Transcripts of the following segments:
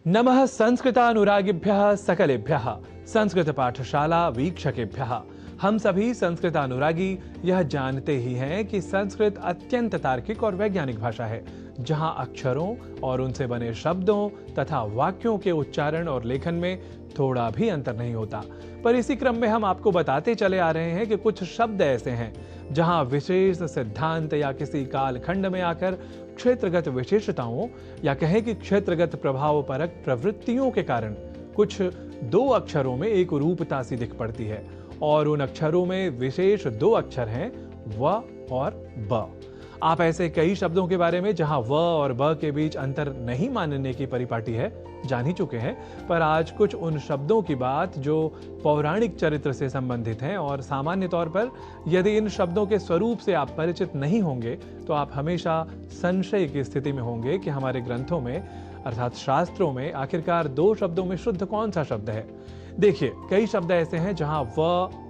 नमः संस्कृतानुरागिभ्यः सकलेभ्यः संस्कृत पाठशाला वीक्षकेभ्यः। हम सभी संस्कृत अनुरागी यह जानते ही हैं कि संस्कृत अत्यंत तार्किक और वैज्ञानिक भाषा है, जहां अक्षरों और उनसे बने शब्दों तथा वाक्यों के उच्चारण और लेखन में थोड़ा भी अंतर नहीं होता। पर इसी क्रम में हम आपको बताते चले आ रहे हैं कि कुछ शब्द ऐसे हैं जहां विशेष सिद्धांत या किसी कालखंड में आकर क्षेत्रगत विशेषताओं या कहें कि क्षेत्रगत प्रभाव परक प्रवृत्तियों के कारण कुछ दो अक्षरों में एक रूपता सी दिख पड़ती है, और उन अक्षरों में विशेष दो अक्षर हैं व और ब। आप ऐसे कई शब्दों के बारे में जहां व और ब के बीच अंतर नहीं मानने की परिपाटी है जान ही चुके हैं, पर आज कुछ उन शब्दों की बात जो पौराणिक चरित्र से संबंधित हैं, और सामान्य तौर पर यदि इन शब्दों के स्वरूप से आप परिचित नहीं होंगे तो आप हमेशा संशय की स्थिति में होंगे कि हमारे ग्रंथों में अर्थात शास्त्रों में आखिरकार दो शब्दों में शुद्ध कौन सा शब्द है। देखिए, कई शब्द ऐसे हैं जहां व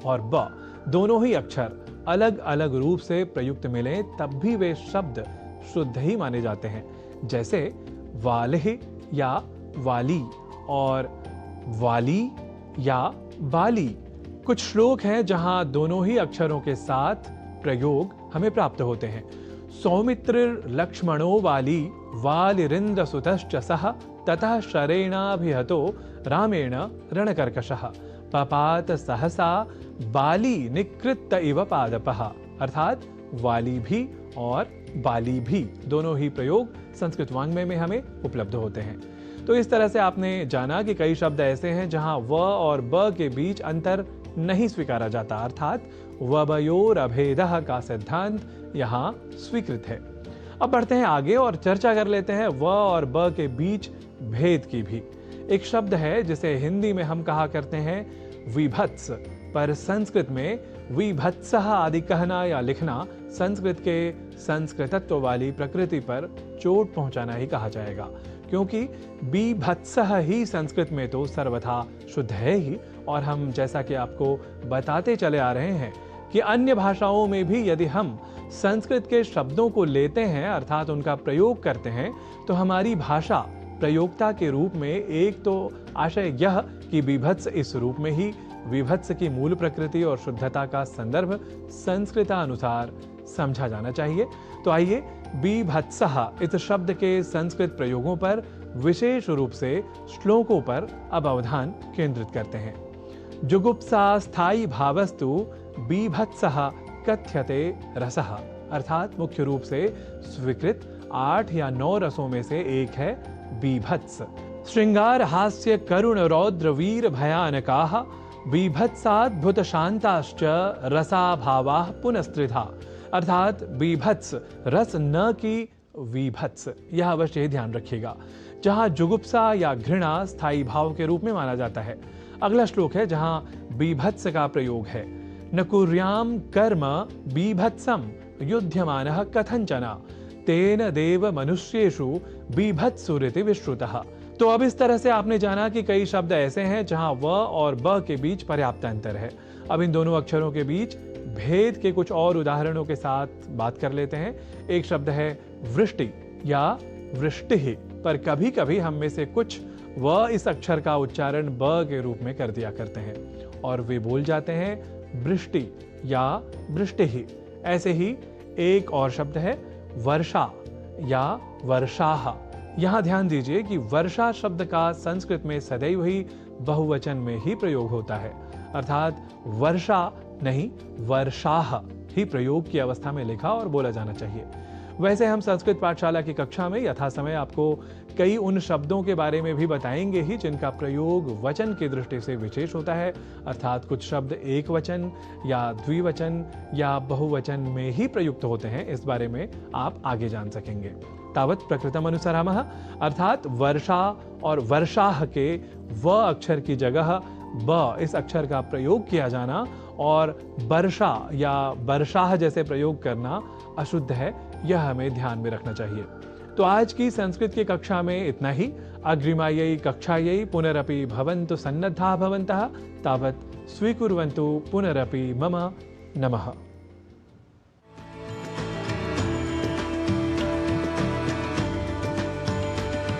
और ब दोनों ही अक्षर अलग अलग रूप से प्रयुक्त मिले तब भी वे शब्द शुद्ध ही माने जाते हैं, जैसे वालेह या वाली और वाली या बाली। कुछ श्लोक हैं जहां दोनों ही अक्षरों के साथ प्रयोग हमें प्राप्त होते हैं। सौमित्र लक्ष्मणो वाली वालिरिंद्र सुतश्च सह ततः शरेणाभिहतो रामेण रणकर्कशः पपात सहसा बाली निकृत्त इव पादपः। अर्थात वाली भी और बाली भी दोनों ही प्रयोग संस्कृत वाङ्मय में हमें उपलब्ध होते हैं। तो इस तरह से आपने जाना कि कई शब्द ऐसे हैं जहां व और ब के बीच अंतर नहीं स्वीकारा जाता, अर्थात वबयोर अभेदः का सिद्धांत यहां स्वीकृत है। अब बढ़ते हैं आगे और चर्चा कर लेते हैं व और ब के बीच भेद की भी। एक शब्द है जिसे हिंदी में हम कहा करते हैं विभत्स, पर संस्कृत में विभत्सः आदि कहना या लिखना संस्कृत के संस्कृतत्व वाली प्रकृति पर चोट पहुंचाना ही कहा जाएगा, क्योंकि बीभत्सः ही संस्कृत में तो सर्वथा शुद्ध है ही, और हम जैसा कि आपको बताते चले आ रहे हैं कि अन्य भाषाओं में भी यदि हम संस्कृत के शब्दों को लेते हैं अर्थात उनका प्रयोग करते हैं, तो हमारी भाषा प्रयोक्ता के रूप में एक तो आशय यह कि बीभत्स इस रूप में ही विभत्स की मूल प्रकृति और शुद्धता का संदर्भ संस्कृतानुसार समझा जाना चाहिए। तो आइए बीभत्सः इस शब्द के संस्कृत प्रयोगों पर विशेष रूप से श्लोकों पर अब अवधान केंद्रित करते हैं। जुगुप्सा स्थायी भावस्तु बीभत्सः कथ्यते रसः। अर्थात मुख्य रूप से स्वीकृत 8 या 9 रसों में से एक है बीभत्स। श्रृंगार हास्य करुण रौद्र वीर भयानकाः बीभत्साद्भुत शांताश्च रसा भावाः पुनस्त्रिधा। अर्थात बीभत्स रस न की विभत्स, यह अवश्य ध्यान रखिएगा, जहां जुगुप्सा या घृणा स्थायी भाव के रूप में माना जाता है। अगला श्लोक है जहां बीभत्स का प्रयोग है। न कुर्याम कर्म बीभत्सम युध्यमानः कथंचन तेन देव मनुष्येषु बीभत्सुरिति विश्रुतः। तो अब इस तरह से आपने जाना कि कई शब्द ऐसे हैं जहां व और ब के बीच पर्याप्त अंतर है। अब इन दोनों अक्षरों के बीच भेद के कुछ और उदाहरणों के साथ बात कर लेते हैं। एक शब्द है वृष्टि या वृष्टि, पर कभी कभी हम में से कुछ व इस अक्षर का उच्चारण ब के रूप में कर दिया करते हैं और वे बोल जाते हैं वृष्टि या वृष्टि। ऐसे ही एक और शब्द है वर्षा या वर्षाः। यहां ध्यान दीजिए कि वर्षा शब्द का संस्कृत में सदैव ही बहुवचन में ही प्रयोग होता है, अर्थात वर्षा नहीं वर्षाः ही प्रयोग की अवस्था में लिखा और बोला जाना चाहिए। वैसे हम संस्कृत पाठशाला की कक्षा में यथा समय आपको कई उन शब्दों के बारे में भी बताएंगे ही जिनका प्रयोग वचन की दृष्टि से विशेष होता है, अर्थात कुछ शब्द एक वचन या द्विवचन या बहुवचन में ही प्रयुक्त होते हैं। इस बारे में आप आगे जान सकेंगे। तावत प्रकृतम अनुसरामः, अर्थात वर्षा और वर्षाः के व अक्षर की जगह ब इस अक्षर का प्रयोग किया जाना और वर्षा या वर्षाः जैसे प्रयोग करना अशुद्ध है, यह हमें ध्यान में रखना चाहिए। तो आज की संस्कृत की कक्षा में इतना ही। अग्रिमायै कक्षायै पुनरपि भवन्तु सन्नद्धाः भवन्तः। तावत् स्वीकुर्वन्तु पुनरपि मम नमः।